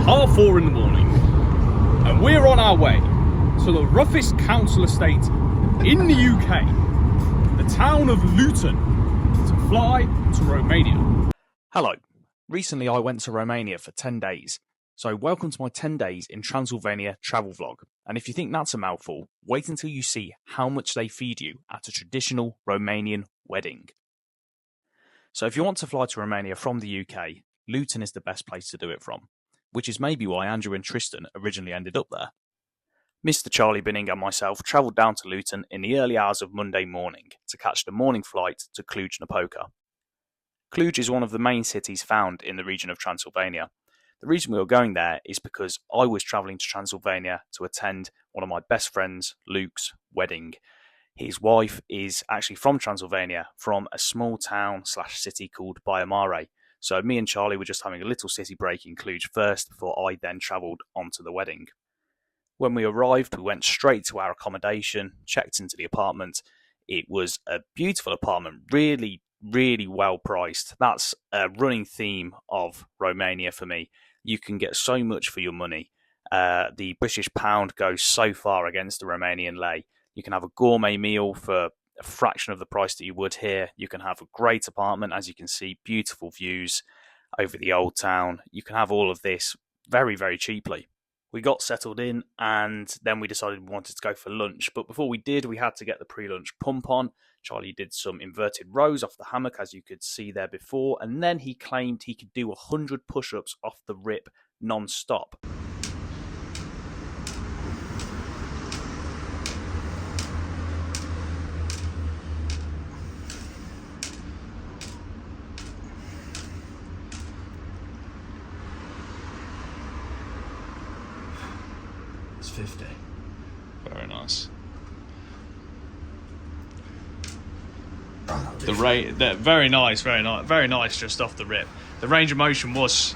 4:30 in the morning, and we're on our way to the roughest council estate in the UK, the town of Luton, to fly to Romania. Hello. Recently I went to Romania for 10 days, so welcome to my 10 days in Transylvania travel vlog. And if you think that's a mouthful, wait until you see how much they feed you at a traditional Romanian wedding. So if you want to fly to Romania from the UK, Luton is the best place to do it from, which is maybe why Andrew and Tristan originally ended up there. Mr. Charlie Binning and myself travelled down to Luton in the early hours of Monday morning to catch the morning flight to Cluj Napoca. Cluj is one of the main cities found in the region of Transylvania. The reason we were going there is because I was travelling to Transylvania to attend one of my best friends, Luke's, wedding. His wife is actually from Transylvania, from a small town/city called Baia. So me and Charlie were just having a little city break in Cluj first before I then travelled on to the wedding. When we arrived, we went straight to our accommodation, checked into the apartment. It was a beautiful apartment, really well priced. That's a running theme of Romania for me. You can get so much for your money. The British pound goes so far against the Romanian lei. You can have a gourmet meal for a fraction of the price that you would here. You can have a great apartment, as you can see, beautiful views over the old town. You can have all of this very, very cheaply. We got settled in and then we decided we wanted to go for lunch. But before we did, we had to get the pre-lunch pump on. Charlie did some inverted rows off the hammock, as you could see there before. And then he claimed he could do 100 push-ups off the rip non-stop. It's 50. Very nice. Very nice. Just off the rip, the range of motion was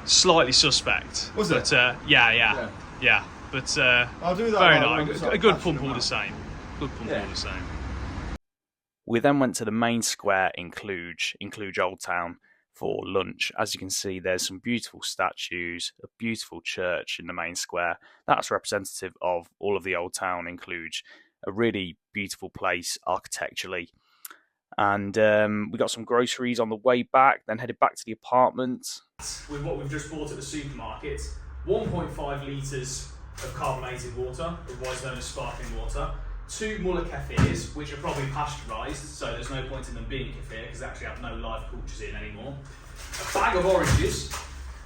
slightly suspect. Was it? But yeah. But I'll do that. Very nice. A good pump all the same. All the same. We then went to the main square in Cluj Old Town, for lunch. As you can see, there's some beautiful statues, a beautiful church in the main square. That's representative of all of the old town in Cluj. A really beautiful place architecturally. And we got some groceries on the way back, then headed back to the apartment. With what we've just bought at the supermarket, 1.5 litres of carbonated water, otherwise known as sparkling water, 2 Muller kefirs, which are probably pasteurised, so there's no point in them being kefir because they actually have no live cultures in anymore. A bag of oranges,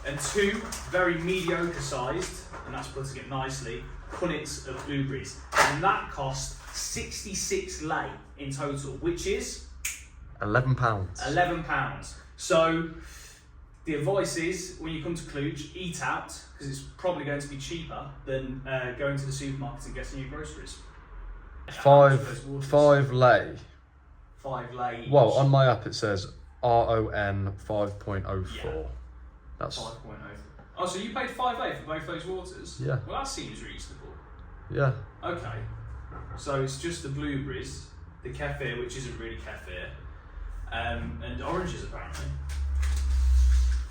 and 2 very mediocre sized, and that's putting it nicely, punnets of blueberries. And that cost 66 lei in total, which is £11. £11. So the advice is, when you come to Cluj, eat out, because it's probably going to be cheaper than going to the supermarket and getting your groceries. 5 lei. 5 lei each. Well, on my app it says RON 5.04. Yeah. That's 5.0. Oh, so you paid 5 lei for both those waters? Yeah. Well, that seems reasonable. Yeah. Okay. So it's just the blueberries, the kefir, which isn't really kefir, and oranges apparently.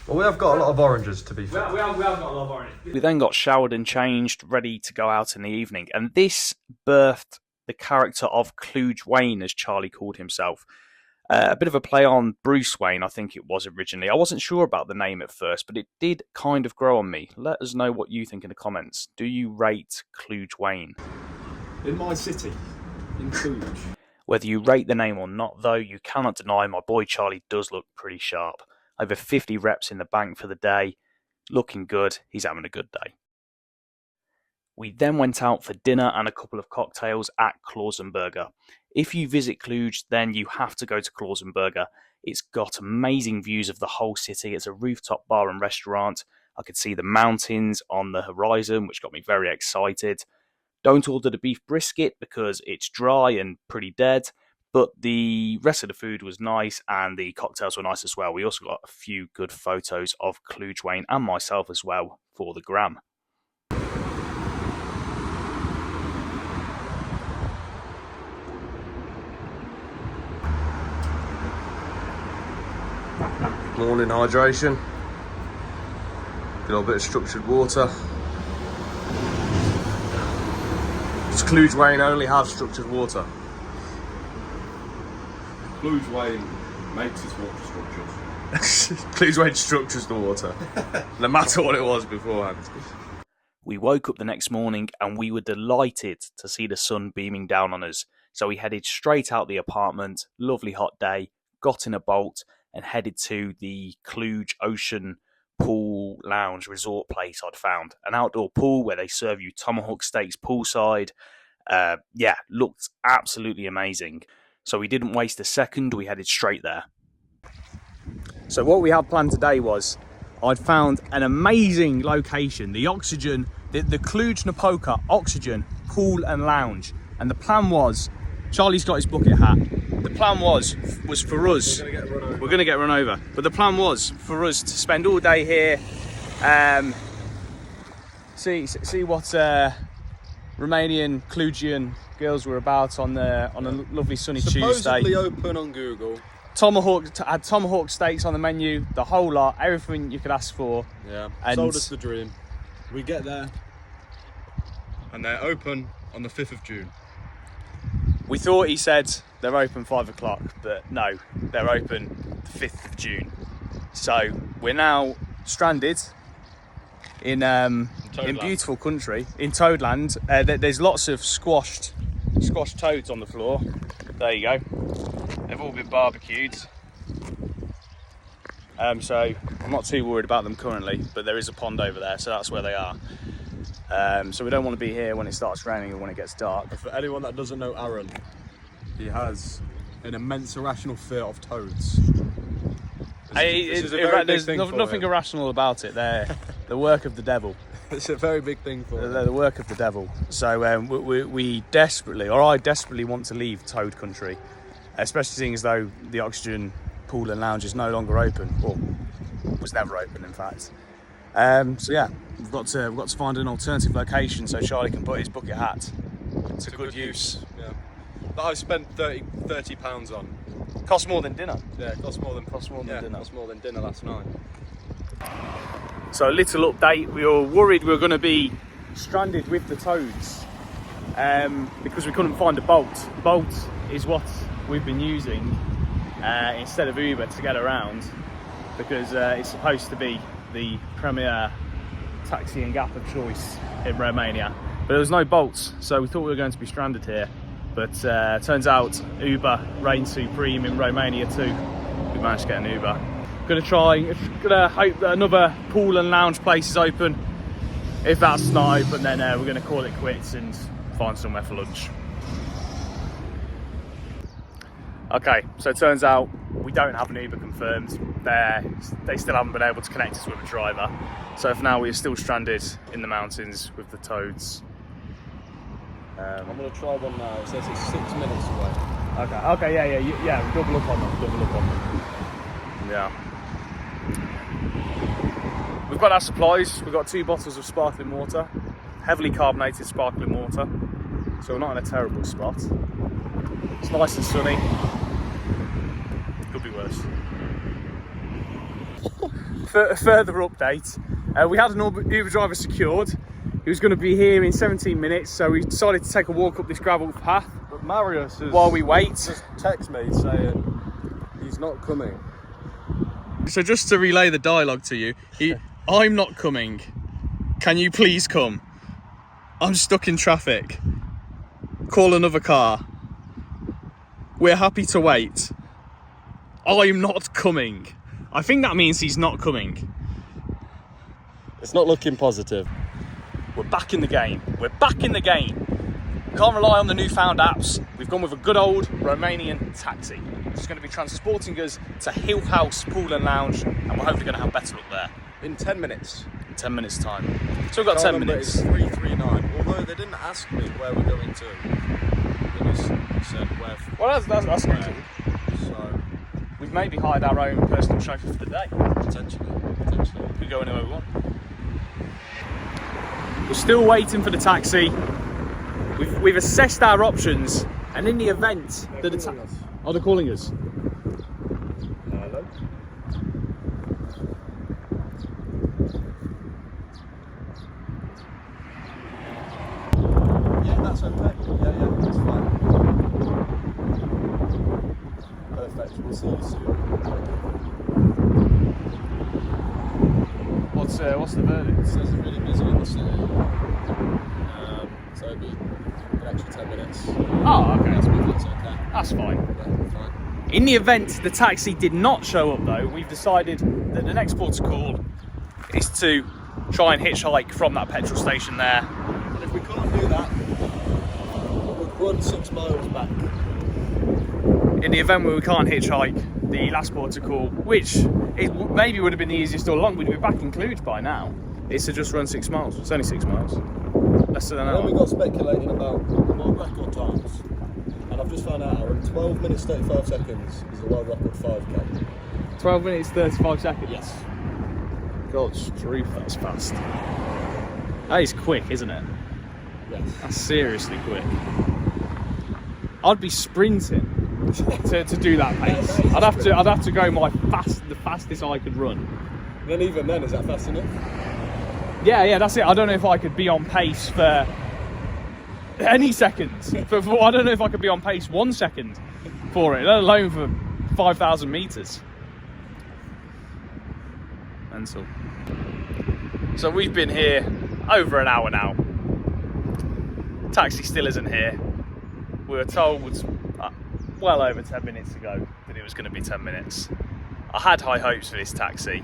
Well, we have got a lot of oranges, to be fair. We have got a lot of oranges. We then got showered and changed, ready to go out in the evening. And this birthed the character of Cluj Wayne, as Charlie called himself. A bit of a play on Bruce Wayne, I think it was originally. I wasn't sure about the name at first, but it did kind of grow on me. Let us know what you think in the comments. Do you rate Cluj Wayne? In my city, in Cluj. Whether you rate the name or not, though, you cannot deny my boy Charlie does look pretty sharp. Over 50 reps in the bank for the day. Looking good. He's having a good day. We then went out for dinner and a couple of cocktails at Cluj. If you visit Cluj, then you have to go to Cluj. It's got amazing views of the whole city. It's a rooftop bar and restaurant. I could see the mountains on the horizon, which got me very excited. Don't order the beef brisket because it's dry and pretty dead. But the rest of the food was nice and the cocktails were nice as well. We also got a few good photos of Cluj Wayne and myself as well for the gram. Morning hydration. Good old bit of structured water. Does Cluj Wayne only have structured water? Cluj Wayne makes his water structures. Cluj Wayne structures the water, no matter what it was beforehand. We woke up the next morning and we were delighted to see the sun beaming down on us. So we headed straight out the apartment, lovely hot day, got in a Bolt and headed to the Cluj Ocean Pool Lounge resort place I'd found. An outdoor pool where they serve you tomahawk steaks poolside. Looked absolutely amazing. So we didn't waste a second, we headed straight there. So what we had planned today was, I'd found an amazing location, the Cluj Napoca Oxygen Pool and Lounge. And the plan was, Charlie's got his bucket hat. The plan was for us, we're going to get run over. But the plan was for us to spend all day here, see what Romanian, Clujian girls were about on a lovely sunny Tuesday. Supposedly open on Google. Had tomahawk steaks on the menu, the whole lot, everything you could ask for. Yeah, and sold us the dream. We get there, and they're open on the 5th of June. We thought he said they're open 5 o'clock, but no, they're open the 5th of June. So we're now stranded in beautiful country, in Toadland. There's lots of squashed toads on the floor. There you go. They've all been barbecued. So I'm not too worried about them currently, but there is a pond over there, so that's where they are. So we don't want to be here when it starts raining or when it gets dark. For anyone that doesn't know Aaron, he has an immense irrational fear of toads. There's nothing irrational about it. They're the work of the devil. It's a very big thing for him. They're the work of the devil. So I desperately want to leave Toad Country, especially seeing as though the Oxygen Pool and Lounge is no longer open, or was never open, in fact. So yeah, we've got to find an alternative location so Charlie can put his bucket hat to good use. Yeah. That I spent £30 on. Cost more than dinner. Yeah, it cost more than dinner. Cost more than dinner last night. So a little update, we were worried we were going to be stranded with the toads because we couldn't find a Bolt. Bolt is what we've been using instead of Uber to get around, because it's supposed to be the premier taxi and gap of choice in Romania. But there was no Bolts, so we thought we were going to be stranded here. But turns out Uber reigns supreme in Romania too. We managed to get an Uber. Gonna hope that another pool and lounge place is open. If that's not open, then we're gonna call it quits and find somewhere for lunch. Okay, so it turns out we don't have an Uber confirmed. They still haven't been able to connect us with a driver. So for now, we're still stranded in the mountains with the toads. I'm gonna try one now. It says it's 6 minutes away. Okay, yeah. Double up on them. Yeah. We've got our supplies. We've got 2 bottles of sparkling water, heavily carbonated sparkling water. So we're not in a terrible spot. It's nice and sunny. Could be worse. Further update, we had an Uber driver secured. He was going to be here in 17 minutes, so we decided to take a walk up this gravel path. But Marius has while we wait. Just text me saying he's not coming. So just to relay the dialogue to you, I'm not coming. Can you please come? I'm stuck in traffic. Call another car. We're happy to wait. I'm not coming. I think that means he's not coming. It's not looking positive. We're back in the game. Can't rely on the newfound apps. We've gone with a good old Romanian taxi. It's going to be transporting us to Hill House Pool and Lounge, and we're hopefully going to have better luck there. In 10 minutes. In 10 minutes time. So we've got 10 minutes. It's 339. Although they didn't ask me where we're going to. They just said where. Well, that's good. So we've maybe hired our own personal chauffeur for the day. Potentially. We can go anywhere we want. We're still waiting for the taxi. We've assessed our options, and in the event that the taxi... Oh, they're calling us. Hello? What's the verdict? It says it's really busy in the city. So it'd be an extra 10 minutes. Oh, okay. That's okay. That's fine. Yeah, fine. In the event the taxi did not show up though, we've decided that the next port of call is to try and hitchhike from that petrol station there. And if we can't do that, we'll run 6 miles back. In the event where we can't hitchhike, the last port of call, which maybe would have been the easiest all along, we'd be back in Cluj by now, is to just run 6 miles. It's only 6 miles. Less than an hour. Then we got speculating about world record times. And I've just found out our 12 minutes 35 seconds is the world record 5k. 12 minutes 35 seconds? Yes. God's truth, that's fast. That is quick, isn't it? Yes. That's seriously quick. I'd be sprinting to do that pace. I'd have to go the fastest I could run. Then even then, is that fast enough? Yeah, that's it. I don't know if I could be on pace for any seconds. I don't know if I could be on pace 1 second for it, let alone for 5,000 metres. Mental. So we've been here over an hour now. Taxi still isn't here. We were told well over 10 minutes ago that it was going to be 10 minutes. I had high hopes for this taxi.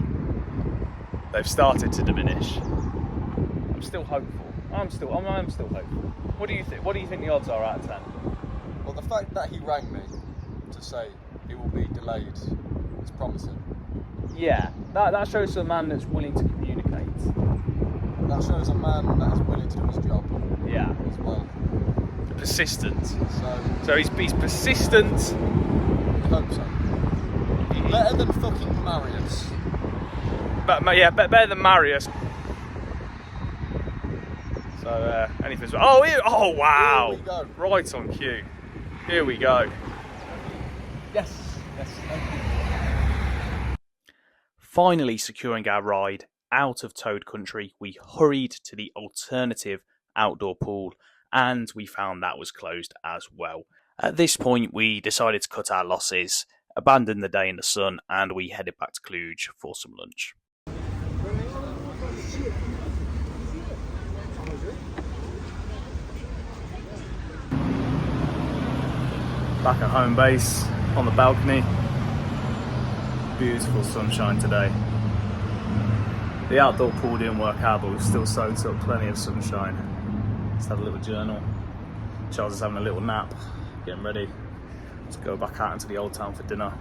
They've started to diminish. I'm still hopeful. I'm still hopeful. What do you think? What do you think the odds are out of 10? Well, the fact that he rang me to say it will be delayed is promising. Yeah, that shows a man that's willing to communicate. That shows a man that is willing to do his job. Yeah. As well. Persistent. So he's persistent. I hope so. Better than fucking Marius. But yeah, better than Marius. So anything's oh wow! Here we go. Right on cue. Here we go. Yes. Thank you. Finally securing our ride out of Toad Country, we hurried to the alternative outdoor pool, and we found that was closed as well. At this point, we decided to cut our losses, abandon the day in the sun, and we headed back to Cluj for some lunch. Back at home base, on the balcony. Beautiful sunshine today. The outdoor pool didn't work out, but we've still soaked up plenty of sunshine. Just had a little journal. Charles is having a little nap, getting ready to go back out into the old town for dinner.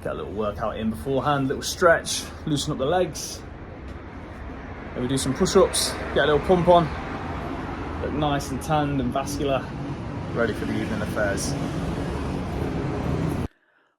Get a little workout in beforehand, little stretch, loosen up the legs. Then we do some push-ups, get a little pump on, look nice and tanned and vascular, ready for the evening affairs.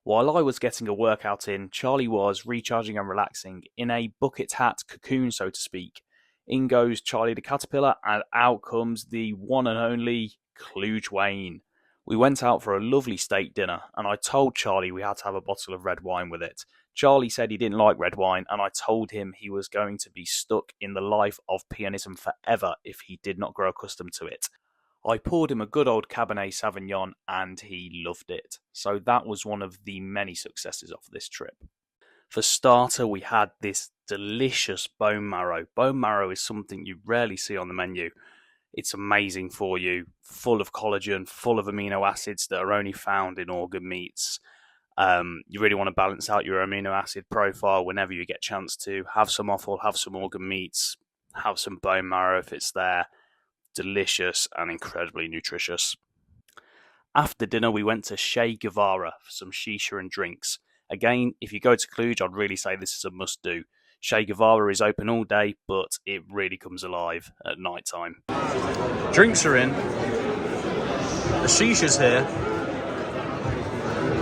While I was getting a workout in, Charlie was recharging and relaxing in a bucket hat cocoon, so to speak. In goes Charlie the caterpillar, and out comes the one and only Cluj Wayne. We went out for a lovely steak dinner, and I told Charlie we had to have a bottle of red wine with it. Charlie said he didn't like red wine, and I told him he was going to be stuck in the life of pianism forever if he did not grow accustomed to it. I poured him a good old Cabernet Sauvignon and he loved it. So that was one of the many successes of this trip. For starter, we had this delicious bone marrow. Bone marrow is something you rarely see on the menu. It's amazing for you, full of collagen, full of amino acids that are only found in organ meats. You really want to balance out your amino acid profile whenever you get a chance to. Have some offal, have some organ meats, have some bone marrow if it's there. Delicious and incredibly nutritious. After dinner, we went to Che Guevara for some shisha and drinks. Again, if you go to Cluj, I'd really say this is a must-do. Che Guevara is open all day, but it really comes alive at night time. Drinks are in. The shisha's here.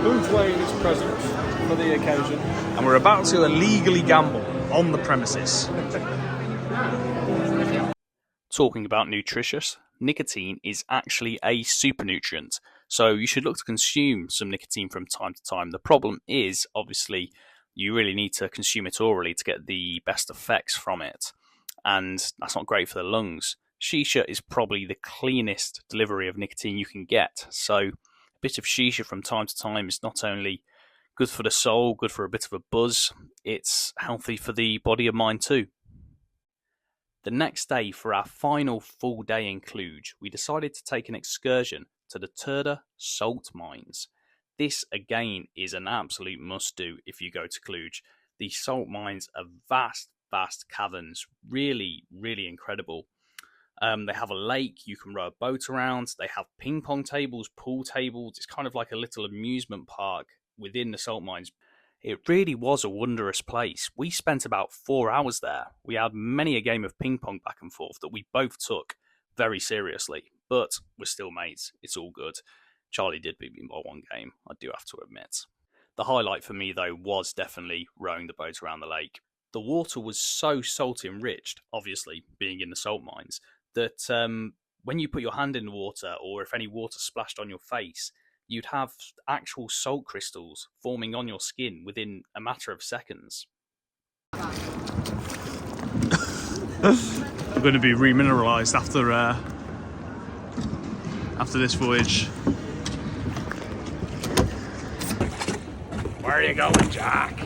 Cluj Wayne is present for the occasion. And we're about to illegally gamble on the premises. Talking about nutritious, nicotine is actually a super nutrient, so you should look to consume some nicotine from time to time. The problem is, obviously, you really need to consume it orally to get the best effects from it, and that's not great for the lungs. Shisha is probably the cleanest delivery of nicotine you can get, so a bit of shisha from time to time is not only Good for the soul, good for a bit of a buzz. It's healthy for the body and mind too. The next day, for our final full day in Cluj, we decided to take an excursion to the Turda salt mines. This, again, is an absolute must-do if you go to Cluj. The salt mines are vast, vast caverns. Really, really incredible. They have a lake you can row a boat around. They have ping pong tables, pool tables. It's kind of like a little amusement park within the salt mines. It really was a wondrous place. We spent about 4 hours there. We had many a game of ping pong back and forth that we both took very seriously, but we're still mates. It's all good. Charlie did beat me by one game, I do have to admit. The highlight for me, though, was definitely rowing the boat around the lake. The water was so salt enriched, obviously being in the salt mines, that when you put your hand in the water, or if any water splashed on your face, you'd have actual salt crystals forming on your skin within a matter of seconds. We're going to be remineralised after this voyage. Where are you going, Jack?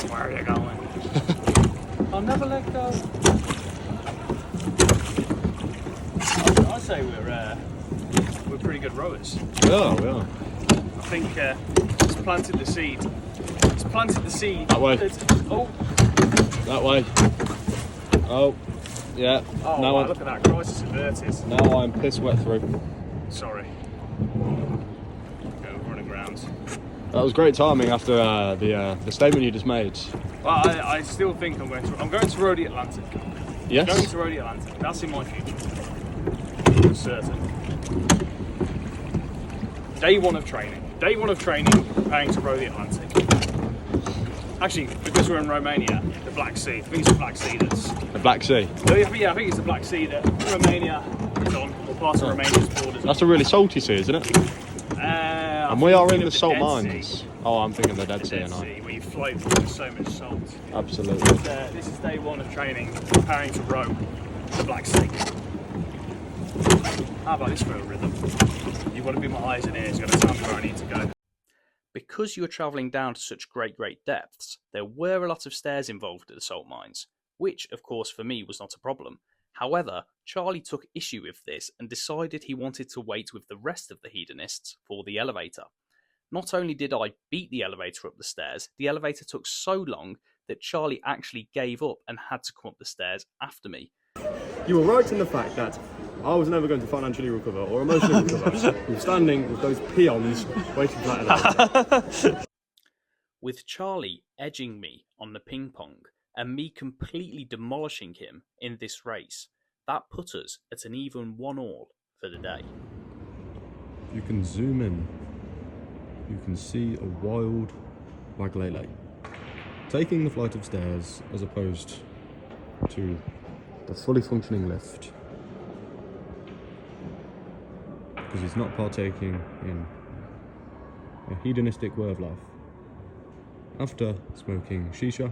Where are you going? I'll never let go. I say we're pretty good rowers. We are. I think it's planted the seed. It's planted the seed. That way. Oh. That way. Oh, yeah. Oh, now wow, look at that. Crisis averted. Now I'm piss wet through. Sorry. Go running around. That was great timing after the statement you just made. Well, I still think I'm going to row the Atlantic. Yes. Going to row the Atlantic. That's in my future. For certain. Day one of training, preparing to row the Atlantic. Actually, because we're in Romania, the Black Sea. I think it's the Black Sea that's... The Black Sea? Yeah, I think it's the Black Sea that Romania is on, or part of Romania's borders. That's a really salty sea, isn't it? And we are in the salt Dead mines. Sea. Oh, I'm thinking the Dead The Sea, Dead aren't Sea, where you float with so much salt. Absolutely. This is day one of training, preparing to row the Black Sea. How about this for a rhythm? You've got to be my eyes and ears, you've got to tell me where I need to go. Because you were travelling down to such great depths, there were a lot of stairs involved at the salt mines, which, of course, for me was not a problem. However, Charlie took issue with this and decided he wanted to wait with the rest of the hedonists for the elevator. Not only did I beat the elevator up the stairs, the elevator took so long that Charlie actually gave up and had to come up the stairs after me. You were right in the fact that I was never going to financially recover or emotionally recover from standing with those peons waiting for that elevator. With Charlie edging me on the ping pong and me completely demolishing him in this race, that put us at an even 1-1 for the day. You can zoom in. You can see a wild waglele taking the flight of stairs as opposed to the fully functioning lift, because he's not partaking in a hedonistic way of life. After smoking shisha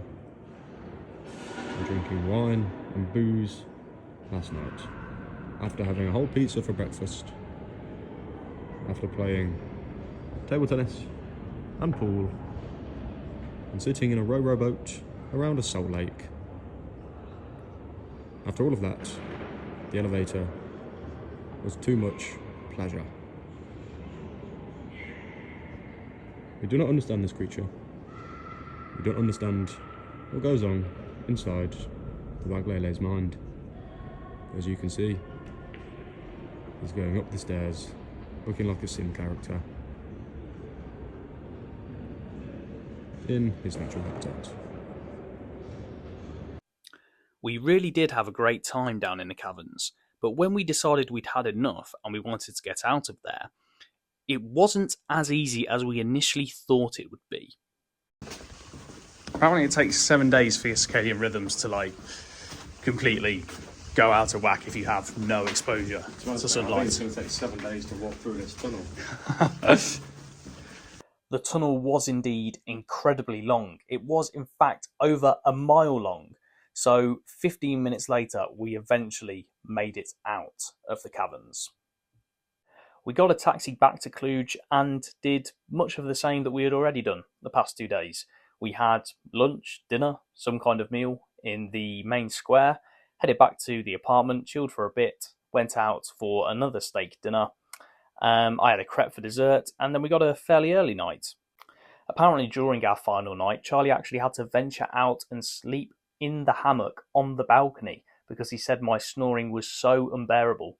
and drinking wine and booze last night, after having a whole pizza for breakfast, after playing table tennis and pool, and sitting in a rowboat around a salt lake. After all of that, the elevator was too much pleasure. We do not understand this creature. We don't understand what goes on inside the waglele's mind. As you can see, he's going up the stairs, looking like a Sim character, in his natural habitat. We really did have a great time down in the caverns, but when we decided we'd had enough and we wanted to get out of there, it wasn't as easy as we initially thought it would be. Apparently it takes 7 days for your circadian rhythms to completely go out of whack if you have no exposure to sunlight. I think it's going to take 7 days to walk through this tunnel. The tunnel was indeed incredibly long. It was, in fact, over a mile long. So 15 minutes later, we eventually made it out of the caverns. We got a taxi back to Cluj and did much of the same that we had already done the past 2 days. We had lunch, dinner, some kind of meal in the main square, headed back to the apartment, chilled for a bit, went out for another steak dinner. I had a crepe for dessert, and then we got a fairly early night. Apparently, during our final night, Charlie actually had to venture out and sleep in the hammock on the balcony because he said my snoring was so unbearable.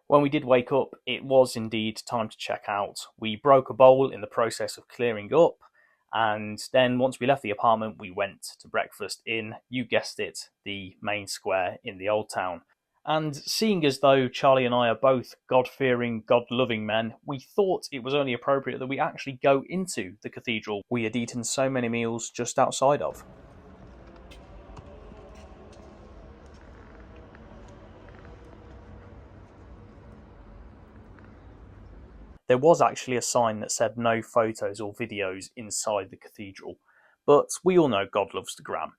When we did wake up, it was indeed time to check out. We broke a bowl in the process of clearing up, and then once we left the apartment, we went to breakfast in, you guessed it, the main square in the Old Town. And seeing as though Charlie and I are both God-fearing, God-loving men, we thought it was only appropriate that we actually go into the cathedral we had eaten so many meals just outside of. There was actually a sign that said no photos or videos inside the cathedral, but we all know God loves the gram.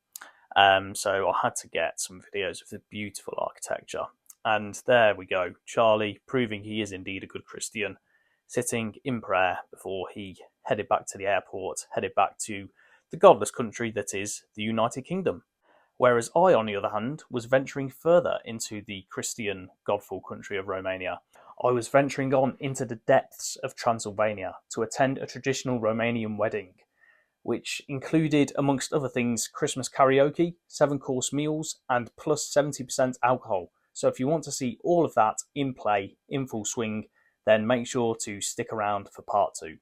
So I had to get some videos of the beautiful architecture. And there we go, Charlie, proving he is indeed a good Christian, sitting in prayer before he headed back to the airport, headed back to the godless country that is the United Kingdom. Whereas I, on the other hand, was venturing further into the Christian, godful country of Romania. I was venturing on into the depths of Transylvania to attend a traditional Romanian wedding, which included, amongst other things, Christmas karaoke, 7-course meals, and plus 70% alcohol. So if you want to see all of that in play, in full swing, then make sure to stick around for part 2.